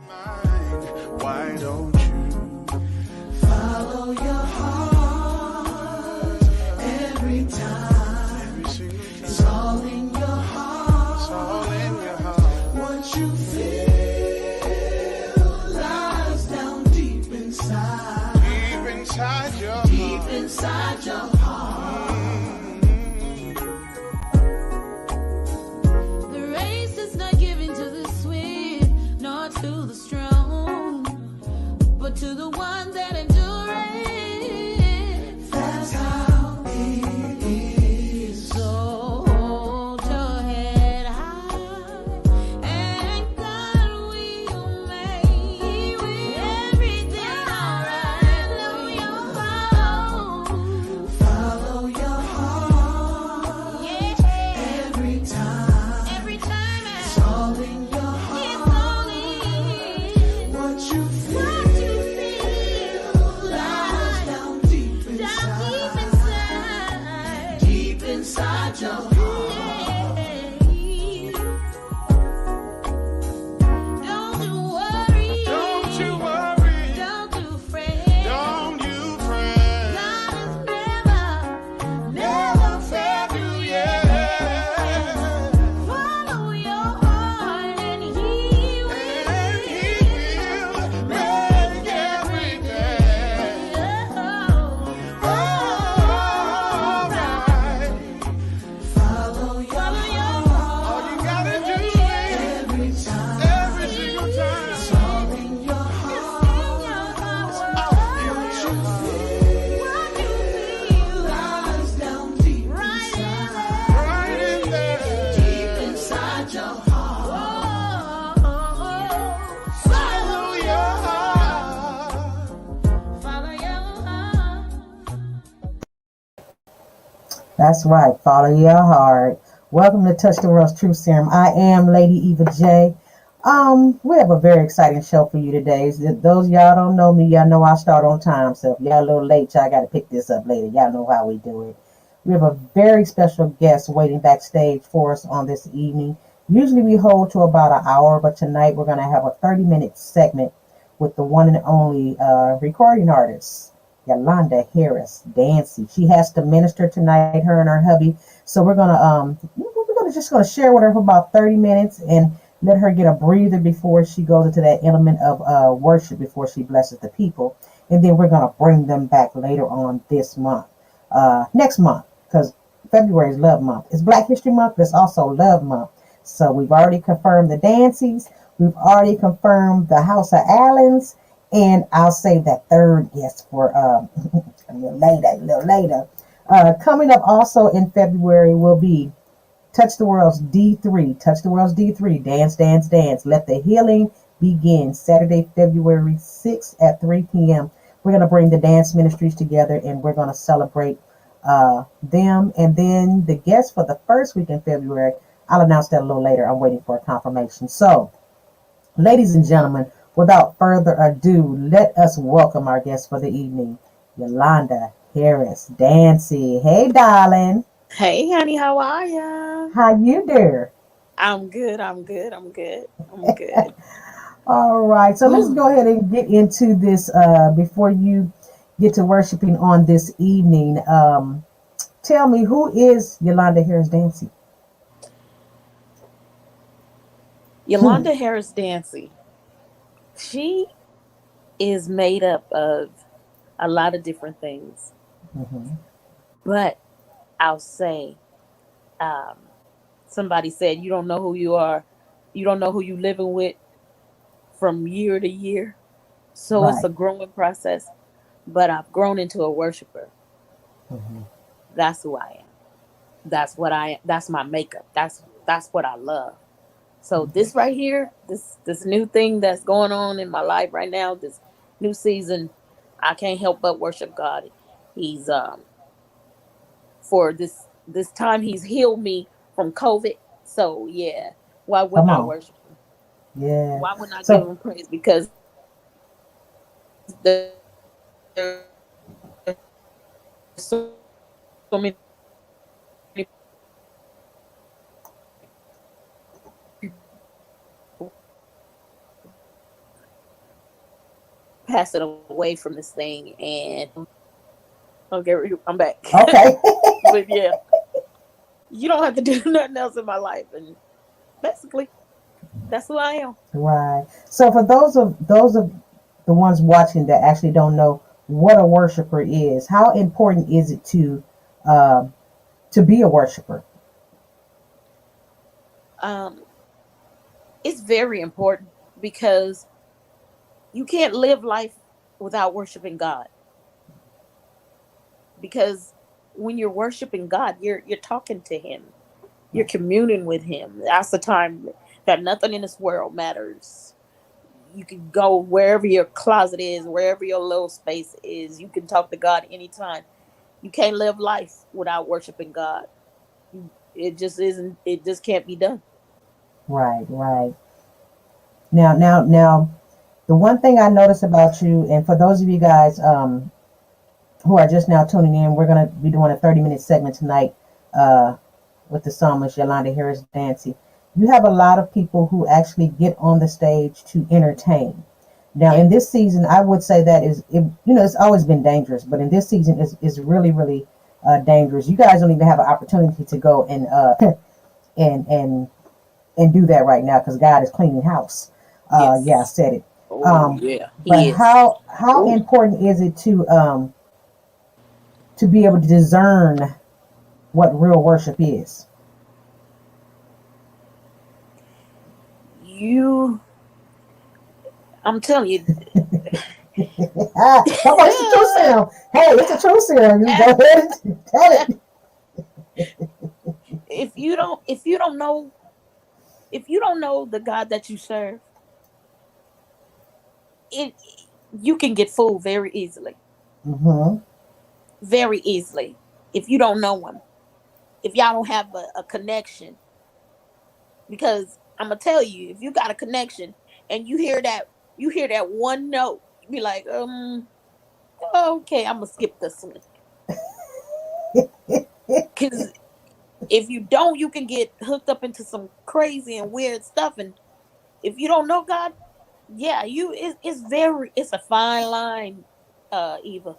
Why don't you follow your heart every time? It's all in your heart. It's all in your heart. What you feel lies down deep inside. Deep inside your heart. Deep inside your heart. The race is not given to the swift, nor to the strong, but to the one that endureth. That's how it is. So hold your head high, and God will make everything alright. Follow your heart. Yeah. Every time. Every time It's all in your it's heart. all in What you feel what you feel lies like down deep down inside. deep Deep inside your heart. Don't you worry. Don't you worry. Don't you fret. Don't you fret. God has never Failed you yet. follow your heart, and He will Make every day. Alright. Follow your heart. All you gotta do is every time. Every single time. It's all in your heart. What you feel lies down deep inside. Right in there. Deep inside your heart. Follow your heart. Follow your heart. That's right. Follow your heart. Welcome to Touch the World's Truth Serum. I am Lady Eva J. We have a very exciting show for you today. Those of y'all don't know me, y'all know I start on time. So if y'all a little late, y'all got to pick this up later. Y'all know how we do it. We have a very special guest waiting backstage for us on this evening. Usually we hold to about an hour, but tonight we're going to have a 30-minute segment with the one and only recording artist, Yolanda Dancy. She has to minister tonight, her and her hubby. So we're gonna just gonna share with her for about 30 minutes and let her get a breather before she goes into that element of worship before she blesses the people. And then we're gonna bring them back later on this month, next month, because February is Love Month. It's Black History Month, but it's also Love Month. So we've already confirmed the Dancies. We've already confirmed the House of Allens. And I'll save that third guest for a little later. Coming up also in February will be Touch the World's D3. Touch the World's D3. Dance, dance, dance. Let the healing begin. Saturday, February 6th at 3 p.m. We're going to bring the dance ministries together and we're going to celebrate them. And then the guest for the first week in February, I'll announce that a little later. I'm waiting for a confirmation. So, ladies and gentlemen, without further ado, let us welcome our guest for the evening, Yolanda Dancy. Hey, darling. Hey, honey, how are ya? How you doing? I'm good. I'm good. I'm good. I'm good. All right. So let's go ahead and get into this before you get to worshiping on this evening. Tell me, who is Yolanda Dancy? Yolanda Harris Dancy. She is made up of a lot of different things, Mm-hmm. but I'll say, um, somebody said, you don't know who you are, you don't know who you living with from year to year. So it's Right. a growing process, but I've grown into a worshiper. Mm-hmm. That's who I am. That's my makeup. That's what I love. So this right here, this new thing that's going on in my life right now, this new season, I can't help but worship God. He's for this time he's healed me from COVID. So yeah, why Come wouldn't I on. worship him? Yeah. Why wouldn't I give So, him praise? Because there's so many people passing away from this thing, and okay, I'm back. Okay. But yeah, you don't have to do nothing else in my life, and basically, that's who I am. Right. So for those of the ones watching that actually don't know what a worshiper is, how important is it uh, to be a worshiper? Um, it's very important because you can't live life without worshiping God. Because when you're worshiping God, you're talking to Him, you're communing with Him. That's the time that nothing in this world matters. You can go wherever your closet is, wherever your little space is. You can talk to God anytime. You can't live life without worshiping God. It just isn't. It just can't be done. Right. Right. Now, the one thing I noticed about you, and for those of you guys who are just now tuning in, we're gonna be doing a 30-minute segment tonight uh, with the psalmist Yolanda Harris Dancy. You have a lot of people who actually get on the stage to entertain. Now, Yeah. in this season, I would say that it's always been dangerous, but in this season, is really, really dangerous. You guys don't even have an opportunity to go and and and and do that right now because God is cleaning house. Yeah, I Yes. said it. Oh yeah. But He is. how Oh, important is it to be able to discern what real worship is? you. I'm telling you. Come on, it's a true serum. Hey, it's a true serum. You go ahead and tell it. if you don't know the God that you serve, it you can get fooled very easily. Mm-hmm. Very easily. If you don't know him. If y'all don't have a connection. Because I'm gonna tell you, if you got a connection and you hear that one note, you be like, okay, I'm gonna skip this one. Cause if you don't, you can get hooked up into some crazy and weird stuff. And if you don't know God, yeah, it's a fine line, Eva,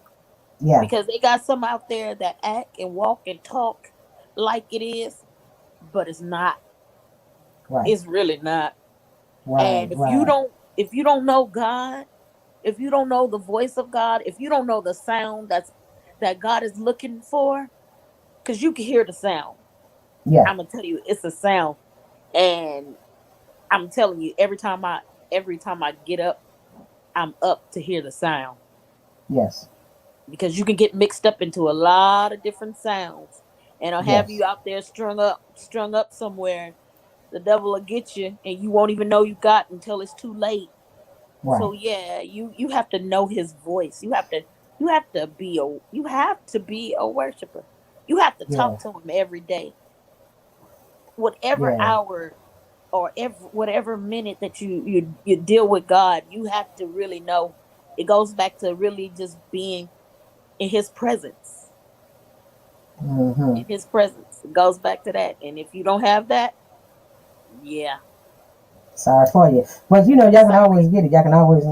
Yeah. because they got some out there that act and walk and talk like it is, but it's not. Right. It's really not. Right. And if you Right. don't, if you don't know God, if you don't know the voice of God, if you don't know the sound that God is looking for, because you can hear the sound. Yeah. I'm gonna tell you, it's a sound, and I'm telling you, every time I get up, I'm up to hear the sound Yes. because you can get mixed up into a lot of different sounds, and I'll have Yes. you out there strung up somewhere. The devil will get you, and you won't even know you got until it's too late. Right. So yeah, you have to know his voice. You have to be a worshiper. You have to Yeah. talk to him every day. Whatever Yeah. hour or whatever minute that you deal with God, you have to really know. It goes back to really just being in his presence. Mm-hmm. In his presence. It goes back to that. And if you don't have that, yeah. Sorry for you, but y'all can always Sorry. get it. Y'all can always.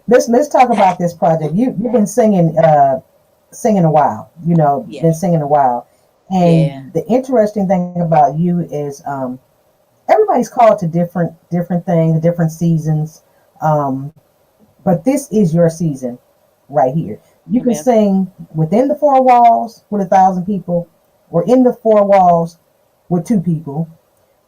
Let's talk about this project. You've been singing a while. Yeah. Been singing a while, Yeah. and the interesting thing about you is everybody's called to different things, different seasons. Um, but this is your season right here. You can Amen. sing within the four walls with 1,000 people, or in the four walls with two people,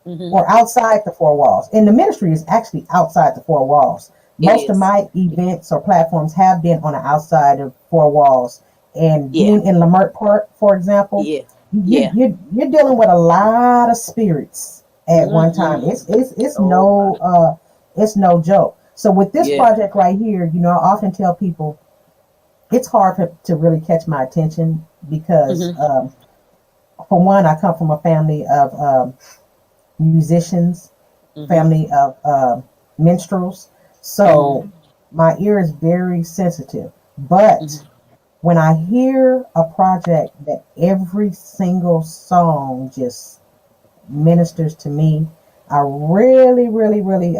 Hmm. or outside the four walls. And the ministry is actually outside the four walls. It Most of is. my events or platforms have been on the outside of four walls. And Yeah. being in Lamert Park, for example, Yeah. you, Yeah. you're dealing with a lot of spirits at one time. Hmm. Oh my. It's no joke. So with this Yeah. project right here, I often tell people it's hard to really catch my attention because, Hmm. for one, I come from a family of musicians, Hmm. family of minstrels. Hmm. So my ear is very sensitive. But Hmm. when I hear a project that every single song just ministers to me, I really, really, really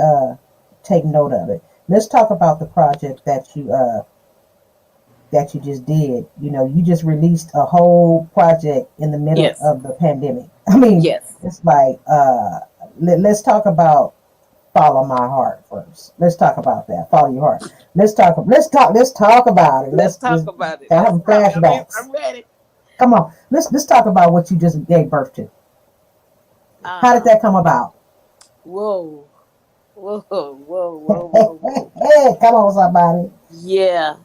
take note of it. let's talk about the project that you just did. You know, you just released a whole project in the middle Yes. of the pandemic. I mean, Yes. it's like let's talk about follow my heart first. Let's talk about that. Follow your heart. Let's talk about it. Let's Let's talk just about it. I Let's have talk. flashbacks. I'm ready. Come on. Let's talk about what you just gave birth to. How did Um. that come about? Whoa. Whoa. Whoa. Whoa. Whoa. Whoa. Hey, come on, somebody. Yeah.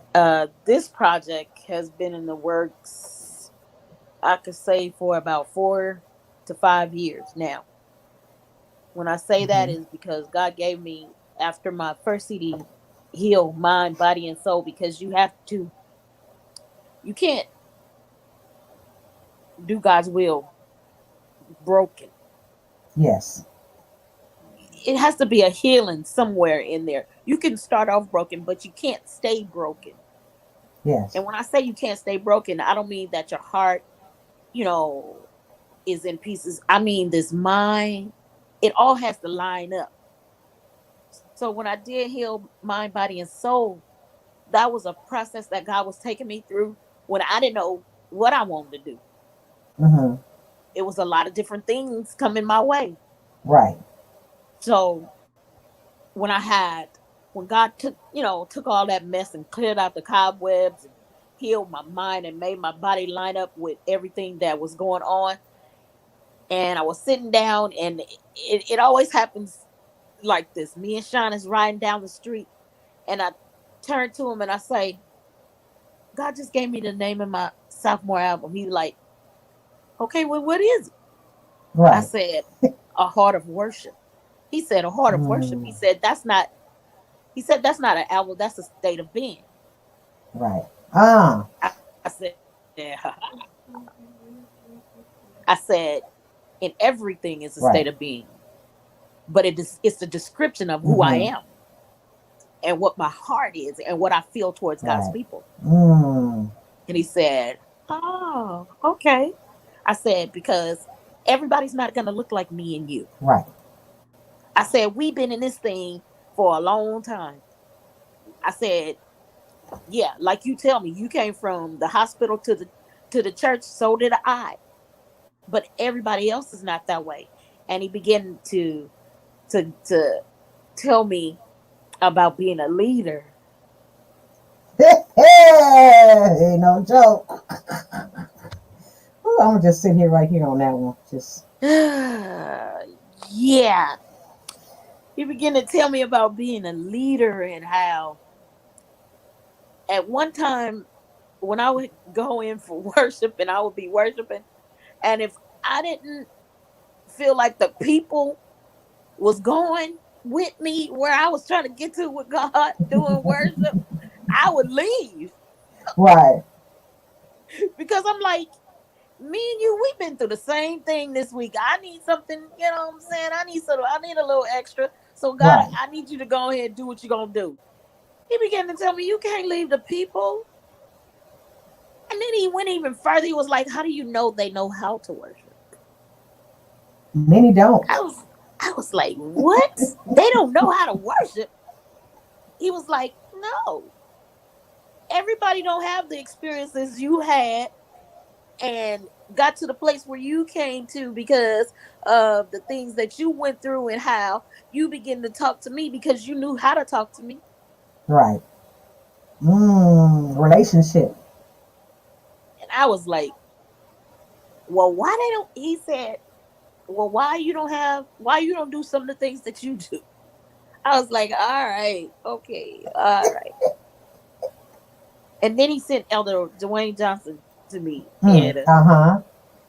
This project has been in the works. I could say for about 4 to 5 years now. When I say that Hmm. is because God gave me after my first CD, heal mind, body, and soul. Because you can't do God's will broken. Yes. It has to be a healing somewhere in there. You can start off broken, but you can't stay broken. Yes. And when I say you can't stay broken, I don't mean that your heart, you know, is in pieces. I mean this mind. It all has to line up. So when I did heal mind, body, and soul, that was a process that God was taking me through when I didn't know what I wanted to do. Hmm. It was a lot of different things coming my way. Right. So when I had when God took all that mess and cleared out the cobwebs and healed my mind and made my body line up with everything that was going on, and I was sitting down, and it always happens like this. Me and Sean is riding down the street, and I turn to him and I say, God just gave me the name of my sophomore album. He's like, okay, well, what is it? I Right. said, a heart of worship. He said, a heart of worship. Mm, He said, that's not an album, that's a state of being. right. Ah. I said, yeah. I said, and everything is a Right. state of being, but it's a description of who I Hmm. am and what my heart is and what I feel towards God's Right. people. Mm, And he said, oh, okay. I said, because everybody's not going to look like me and you. right. I said, we've been in this thing for a long time. I said, yeah, like you tell me, you came from the hospital to the church, so did I. But everybody else is not that way. And he began to tell me about being a leader. Ain't no joke. Ooh, I'm gonna just sit here right here on that one. Just Yeah. He began to tell me about being a leader and how at one time when I would go in for worship and I would be worshiping, and if I didn't feel like the people was going with me where I was trying to get to with God doing worship, I would leave right. because I'm like, me and you, we've been through the same thing this week. I need something, you know what I'm saying? I need a little extra. So God, Right. I need you to go ahead and do what you're gonna do. He began to tell me, you can't leave the people. And then he went even further. He was like, how do you know they know how to worship? Many don't. I was I was like, what? They don't know how to worship. He was like, no. Everybody don't have the experiences you had and got to the place where you came to because of the things that you went through and how you begin to talk to me because you knew how to talk to me. Right. Relationship. And I was like, well, why they don't he said, well, why you don't do some of the things that you do? I was like, all right, okay, all right. And then he sent Elder Dwayne Johnson to me, and Uh-huh.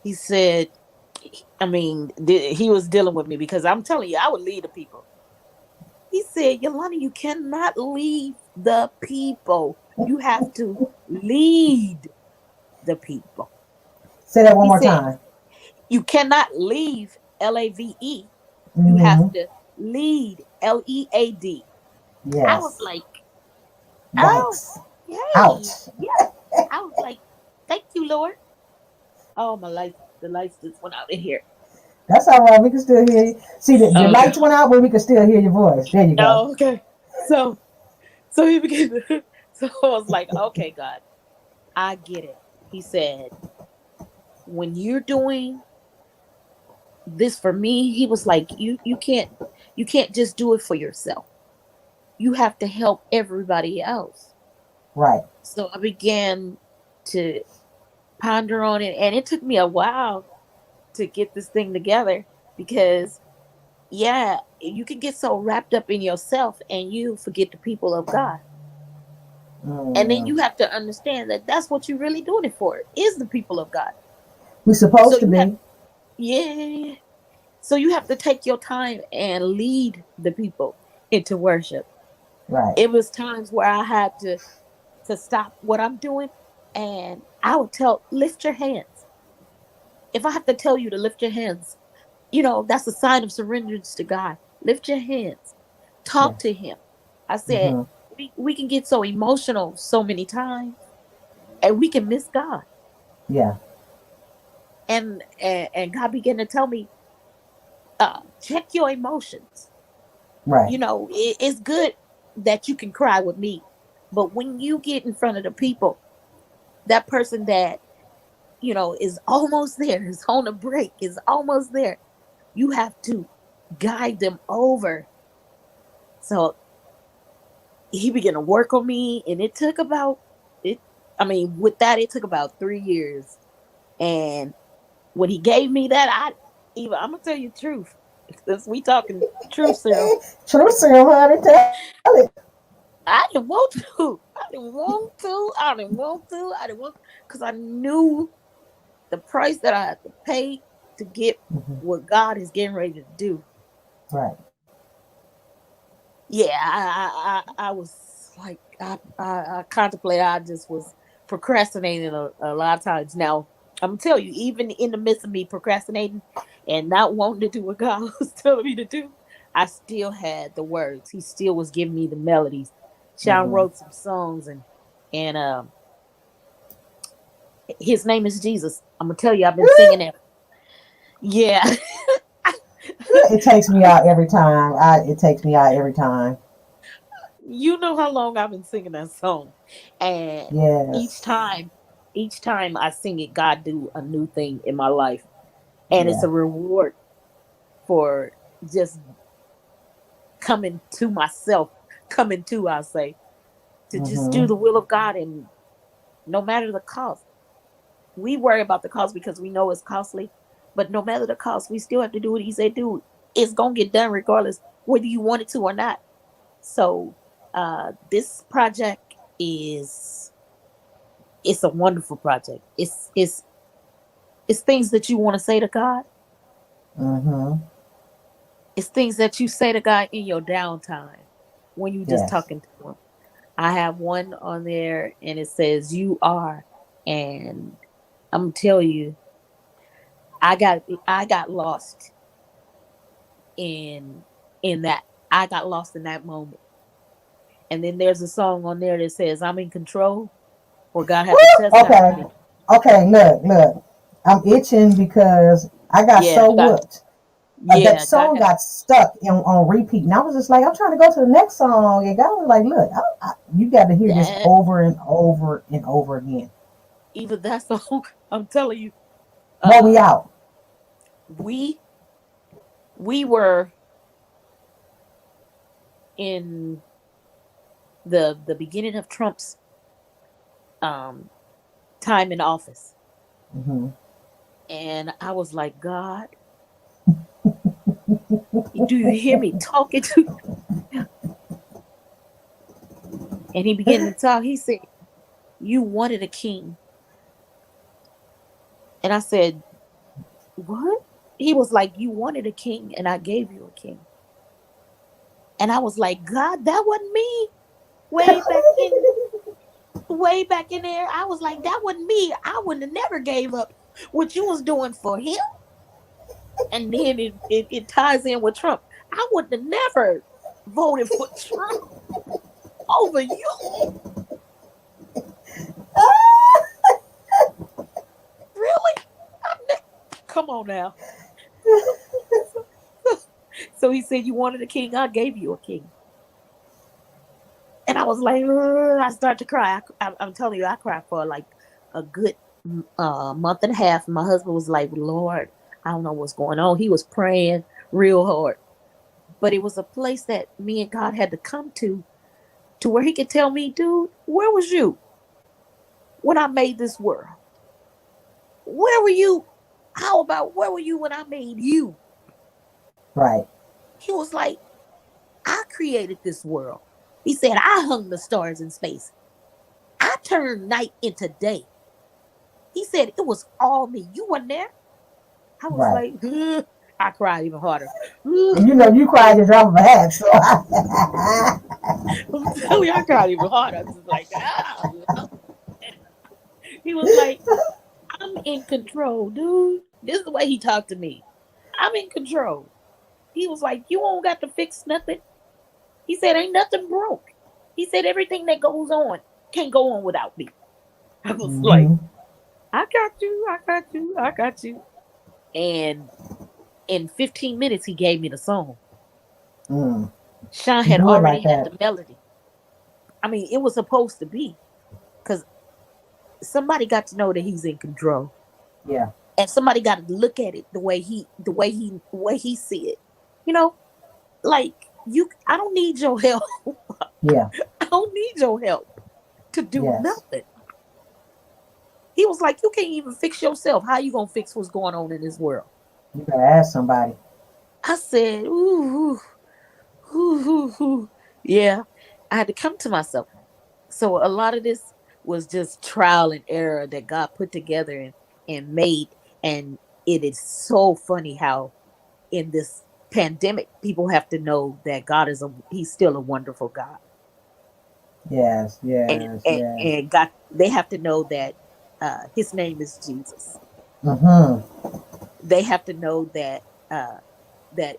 he said, I mean, he was dealing with me because I'm telling you, I would lead the people. He said, Yolanda, you cannot leave the people. You have to lead the people. Say that one He more said, time. you cannot leave LAVE. You have Mm-hmm. to lead LEAD. I was Yes. like, oh, Yikes. yay. Ouch. Yeah. I was like, thank you, Lord. Oh, the lights just went out in here. That's all right. We can still hear you. See, the Okay. lights went out, but we can still hear your voice. There you go. Oh, okay. So, So he began to, so I was like, okay, God, I get it. He said, when you're doing this for me, he was like, you can't just do it for yourself. You have to help everybody else. Right. So I began to ponder on it, and it took me a while to get this thing together because, yeah, you can get so wrapped up in yourself and you forget the people of God. And then Mm. you have to understand that that's what you're really doing it for, is the people of God. We So supposed to you have, be. yeah. So you have to take your time and lead the people into worship. Right. It was times where I had to stop what I'm doing, and I would tell, lift your hands. If I have to tell you to lift your hands, that's a sign of surrender to God. Lift your hands. Yeah. Talk to him. I said, Hmm. we can get so emotional so many times, and we can miss God. Yeah. And God began to tell me, check your emotions. Right. It's good that you can cry with me, but when you get in front of the people, that person that is almost there, is on a break, is almost there, you have to guide them over. So he began to work on me, and it took about it. I mean, with that, it took about 3 years. And when he gave me that, I'm gonna tell you the truth. Since we talking truth serum, True serum, honey. Tell it. I didn't want to. I didn't want to. I didn't want to. I didn't want, because I knew the price that I had to pay to get Hmm. what God is getting ready to do. Right. Yeah, I was like, I contemplated. I just was procrastinating a lot of times. Now I'm gonna tell you, even in the midst of me procrastinating and not wanting to do what God was telling me to do, I still had the words. He still was giving me the melodies. Sean Hmm. wrote some songs, and his name is Jesus. I'm gonna tell you, I've been singing it. Yeah. It takes me out every time. It takes me out every time. You know how long I've been singing that song, and each Yes. time each time I sing it, God do a new thing in my life, and it's Yeah. a reward for just coming to myself, coming to, I say, to just do Hmm. the will of God. And no matter the cost, we worry about the cost because we know it's costly, but no matter the cost, we still have to do what he said do. It's gonna get done regardless whether you want it to or not. So this project is it's a wonderful project. It's things that you want to say to God. Hmm. It's things that you say to God in your downtime when you just Yes. talking to him. I have one on there and it says you are, and I'm gonna tell you, I got lost in that. I got lost in that moment. And then there's a song on there that says I'm in control, where God had to Woo! chastise Okay. me. Okay. Look. Look. I'm itching because I got Yeah, so God. whooped. That Yeah, God song had. got stuck on repeat, and I was just like, I'm trying to go to the next song, and God was like, look, you got to hear this That over and over and over again. even that song. I'm telling you, Well, we uh, out. we we were in the beginning of Trump's um time in office, Hmm. and I was like, God, do you hear me talking to? And he began to talk. He said, "You wanted a king," and I said, "What?" He was like, "You wanted a king, and I gave you a king." And I was like, God, that wasn't me. Way back in way back in there, I was like, that wasn't me. I wouldn't have never gave up what you was doing for him. And then it ties in with Trump. I wouldn't have never voted for Trump over you. Really? Come on now. So he said, you wanted a king, I gave you a king. And And I was like, "Ugh," I started to cry. I'm telling you, I cried for like a good month and a half. My husband was like, Lord, I don't know what's going on. He was praying real hard. But it was a place that me and God had to come to where he could tell me, dude, where was you when I made this world? Where were you? How about where were you when I made you? Right. He was like, I created this world. He said, I hung the stars in space. I turned night into day. He said, it was all me. You weren't there. I was Right. like, ugh. I cried even harder. And Ugh. you know, you cried your drop of a hat, so I'm telling you, I cried even harder. I was just like, ah. He was like, I'm in control, dude. This is the way he talked to me. I'm in control. He was like, you won't got to fix nothing. He said, ain't nothing broke. He said, everything that goes on can't go on without me. I was like, hmm I got you, I got you, I got you. And in 15 minutes, he gave me the song. mm. Sean You had do it already like had that. the melody. I mean, it was supposed to be because somebody got to know that he's in control, Yeah. and somebody got to look at it the way he see it. You know, like you, I don't need your help. Yeah. I don't need your help to do Yes. nothing. He was like, you can't even fix yourself. How you gonna fix what's going on in this world? You gotta ask somebody. I said, ooh, ooh, ooh, ooh, ooh. Yeah. I had to come to myself. So a lot of this was just trial and error that God put together and made. And it is so funny how in this pandemic people have to know that he's still a wonderful God. Yes. And Yes. and, Yes. and God, they have to know that his name is Jesus. Mm-hmm. They have to know uh that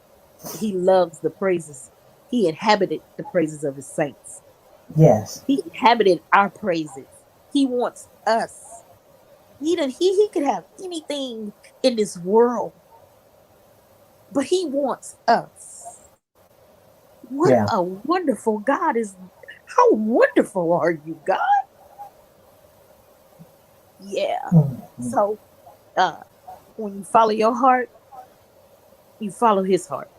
he loves the praises. He inhabited the praises of his saints. Yes. He inhabited our praises. He wants us. He could have anything in this world, but he wants us. What Yeah. a wonderful God is. How wonderful are you, God? Yeah. Mm-hmm. So uh when you follow your heart, you follow his heart.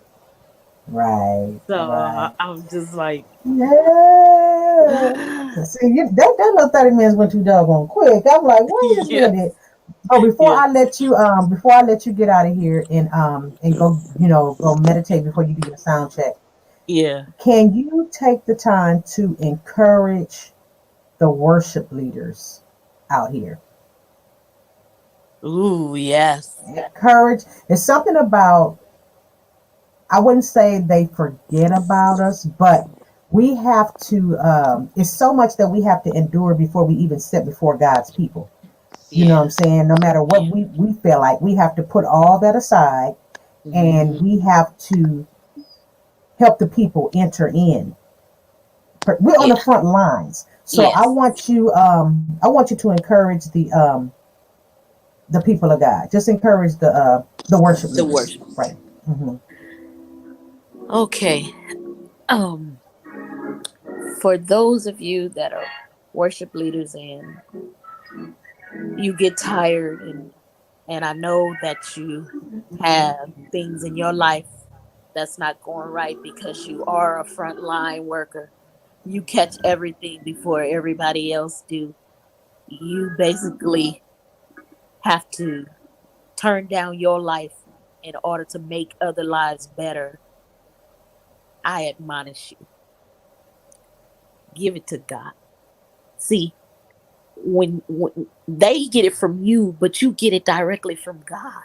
Right. So Right. I'm just like Yeah. See, that little 30 minutes went too doggone quick. I'm like, wait a yes, minute. Oh, yes, before I let you get out of here and go, go meditate before you do your sound check. yeah. Can you take the time to encourage the worship leaders out here? Ooh, yes. Encourage. It's something about, I wouldn't say they forget about us, but we have to, it's so much that we have to endure before we even sit before God's people. You know what I'm Yeah. saying? No matter what Yeah. we feel like, we have to put all that aside and Hmm. we have to help the people enter in. We're on the Yeah. front lines. So Yes. I want you to encourage the people of God. Just encourage the worship The leaders. worship. Right. hmm Okay. Um, for those of you that are worship leaders and you get tired and I know that you have things in your life that's not going right because you are a frontline worker. You catch everything before everybody else do. You basically have to turn down your life in order to make other lives better. I admonish you, give it to God. See, when they get it from you, but you get it directly from God.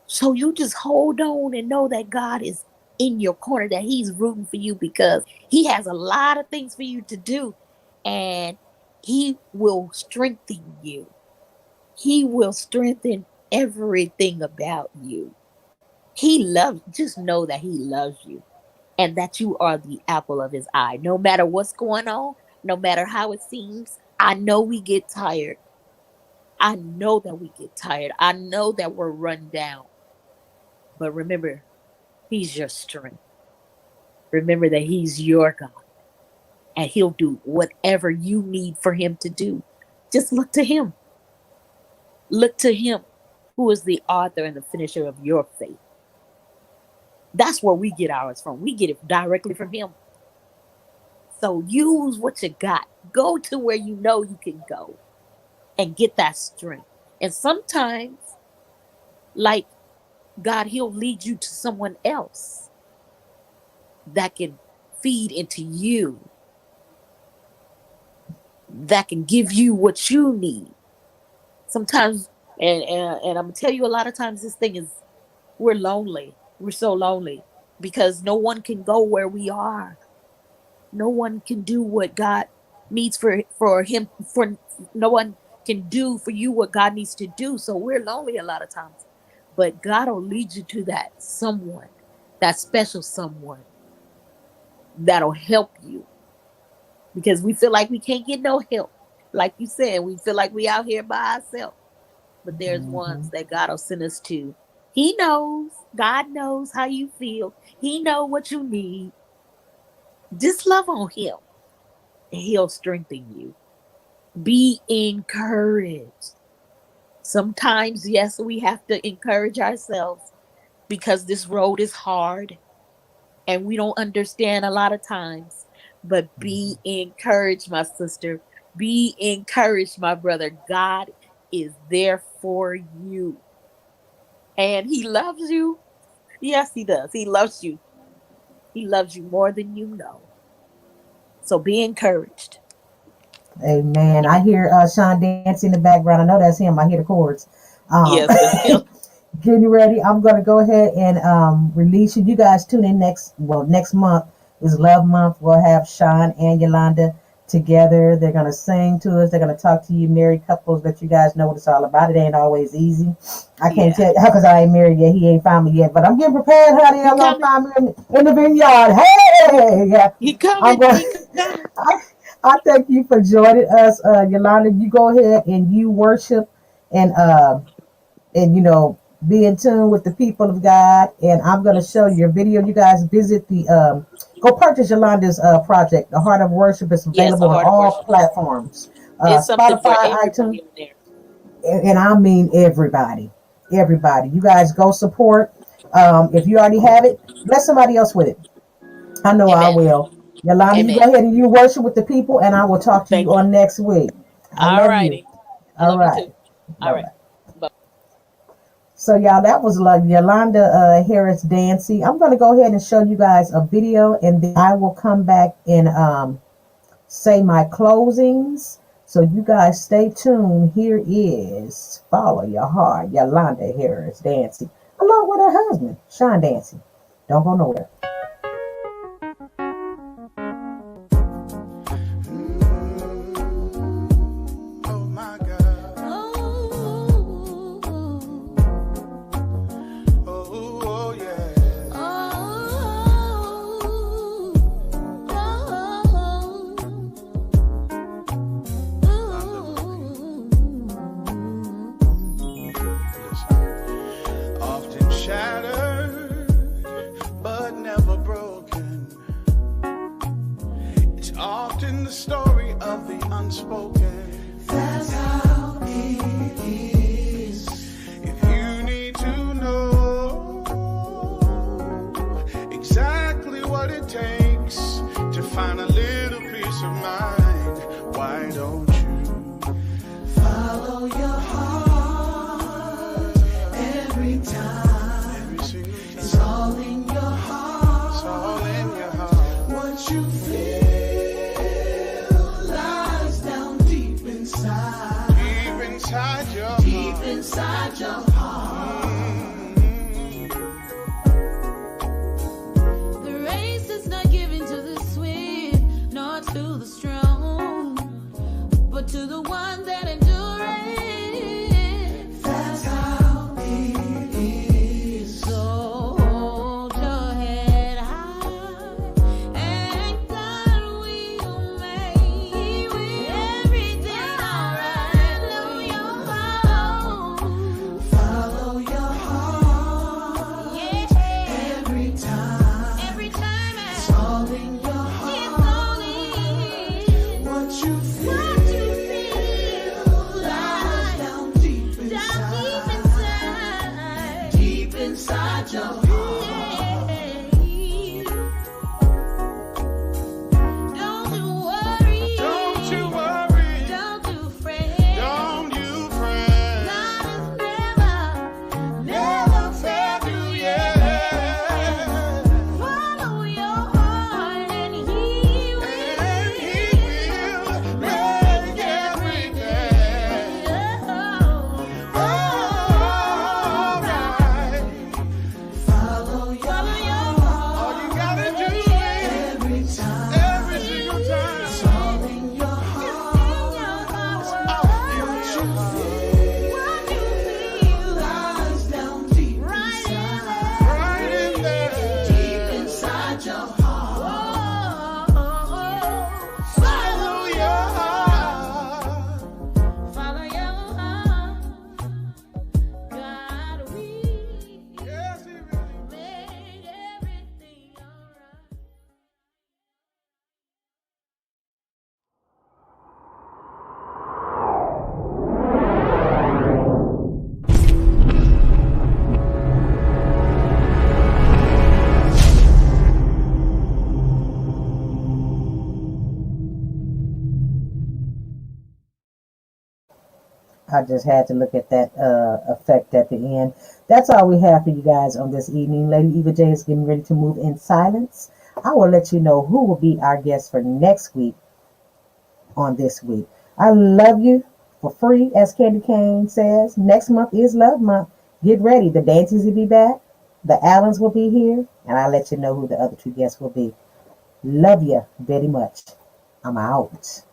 So you just hold on and know that God is in your corner, that He's rooting for you because He has a lot of things for you to do, and He will strengthen you. He will strengthen everything about you. He loves, just know that He loves you and that you are the apple of His eye. No matter what's going on, no matter how it seems, I know we get tired. I know that we get tired. I know that we're run down. But remember, He's your strength. Remember that He's your God. and he'll do whatever you need for him to do. Just look to him. Look to him, who is the author and the finisher of your faith. That's where we get ours from. We get it directly from him. So use what you got. Go to where you know you can go and get that strength. And sometimes, like God, he'll lead you to someone else that can feed into you, that can give you what you need. Sometimes, and I'm gonna tell you, a lot of times this thing is, we're lonely. We're so lonely because no one can go where we are. No one can do what God needs for him. For no one can do for you what God needs to do. So we're lonely a lot of times. But God will lead you to that someone, that special someone that'll help you. Because we feel like we can't get no help. Like you said, we feel like we out here by ourselves. But there's ones that God will send us to. He knows. God knows how you feel. He knows what you need. Just love on him, and he'll strengthen you. Be encouraged. Sometimes, yes, we have to encourage ourselves because this road is hard and we don't understand a lot of times. But be encouraged, my sister. Be encouraged, my brother. God is there for you. And he loves you. Yes, he does. He loves you. He loves you more than you know. So be encouraged. Amen. I hear Sean Dancy in the background. I know that's him. I hear the chords. Yes, that's him. Getting ready. I'm going to go ahead and release you. You guys tune in next month is Love Month. We'll have Sean and Yolanda together. They're going to sing to us. They're going to talk to you married couples, that you guys know what it's all about. It ain't always easy. I can't tell you because I ain't married yet. He ain't found me yet, but I'm getting prepared, honey. I'm going to find me in the vineyard. Hey! He coming. I thank you for joining us, Yolanda. You go ahead and you worship and be in tune with the people of God. And I'm going to show you a video. You guys visit the go purchase Yolanda's project. The Heart of Worship is available on all platforms. It's something for Spotify, iTunes, and I mean everybody. Everybody. You guys go support. If you already have it, bless somebody else with it. I know I will. Yolanda, you go ahead and you worship with the people, and I will talk to you on next week. All righty. All right. All right. So, y'all, that was Yolanda Harris Dancy. I'm going to go ahead and show you guys a video, and then I will come back and say my closings. So, you guys stay tuned. Here is Follow Your Heart, Yolanda Harris Dancy, along with her husband, Sean Dancy. Don't go nowhere. I just had to look at that effect at the end. That's all we have for you guys on this evening. Lady Eva J is getting ready to move in silence. I will let you know who will be our guest for next week on this week. I love you for free, as Candy Cane says. Next month is Love Month. Get ready. The Dancys will be back. The Allens will be here. And I'll let you know who the other two guests will be. Love you very much. I'm out.